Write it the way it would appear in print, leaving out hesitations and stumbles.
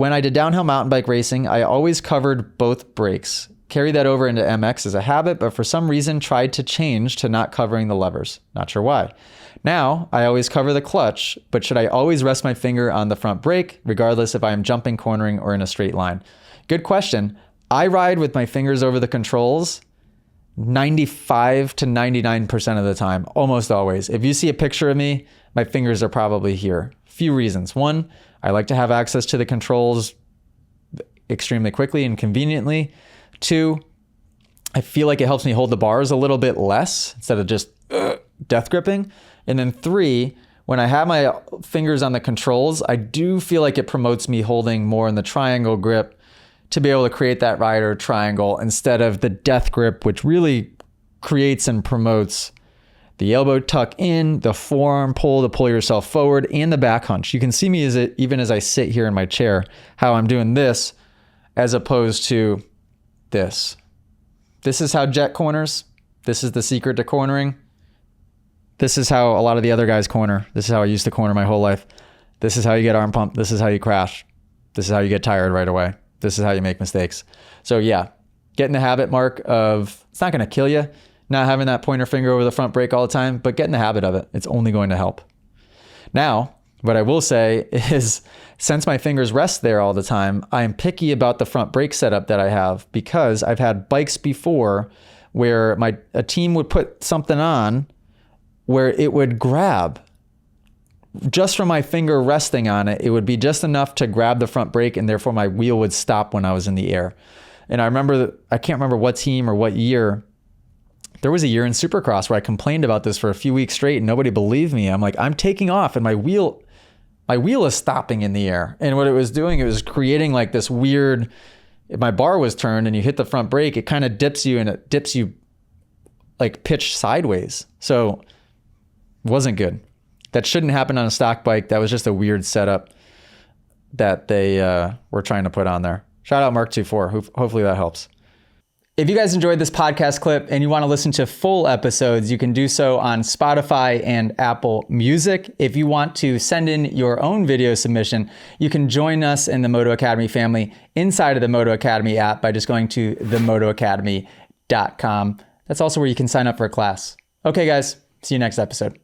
when I did downhill mountain bike racing, I always covered both brakes. Carried that over into MX as a habit, but for some reason tried to change to not covering the levers. Not sure why. Now, I always cover the clutch, but should I always rest my finger on the front brake, regardless if I am jumping, cornering, or in a straight line? Good question. I ride with my fingers over the controls 95 to 99% of the time, almost always. If you see a picture of me, my fingers are probably here. Few reasons. One, I like to have access to the controls extremely quickly and conveniently. Two, I feel like it helps me hold the bars a little bit less instead of just death gripping. And then three, when I have my fingers on the controls, I do feel like it promotes me holding more in the triangle grip to be able to create that rider triangle instead of the death grip, which really creates and promotes the elbow tuck in, the forearm pull to pull yourself forward, and the back hunch. You can see me even as I sit here in my chair, how I'm doing this as opposed to this. This is how Jet corners. This is the secret to cornering. This is how a lot of the other guys corner. This is how I used to corner my whole life. This is how you get arm pump. This is how you crash. This is how you get tired right away. This is how you make mistakes. So yeah, get in the habit, Mark, of, it's not going to kill you, not having that pointer finger over the front brake all the time, but get in the habit of it. It's only going to help. Now, what I will say is, since my fingers rest there all the time, I am picky about the front brake setup that I have, because I've had bikes before where a team would put something on where it would grab just from my finger resting on it. It would be just enough to grab the front brake, and therefore my wheel would stop when I was in the air. And I remember, I can't remember what team or what year, there was a year in Supercross where I complained about this for a few weeks straight and nobody believed me. I'm like, I'm taking off and my wheel is stopping in the air. And what it was doing, it was creating like this weird, if my bar was turned and you hit the front brake, it kind of dips you, and it dips you like pitch sideways. So it wasn't good. That shouldn't happen on a stock bike. That was just a weird setup that they were trying to put on there. Shout out Mark24. Hopefully that helps. If you guys enjoyed this podcast clip and you want to listen to full episodes, you can do so on Spotify and Apple Music. If you want to send in your own video submission, you can join us in the Moto Academy family inside of the Moto Academy app by just going to themotoacademy.com. That's also where you can sign up for a class. Okay, guys, see you next episode.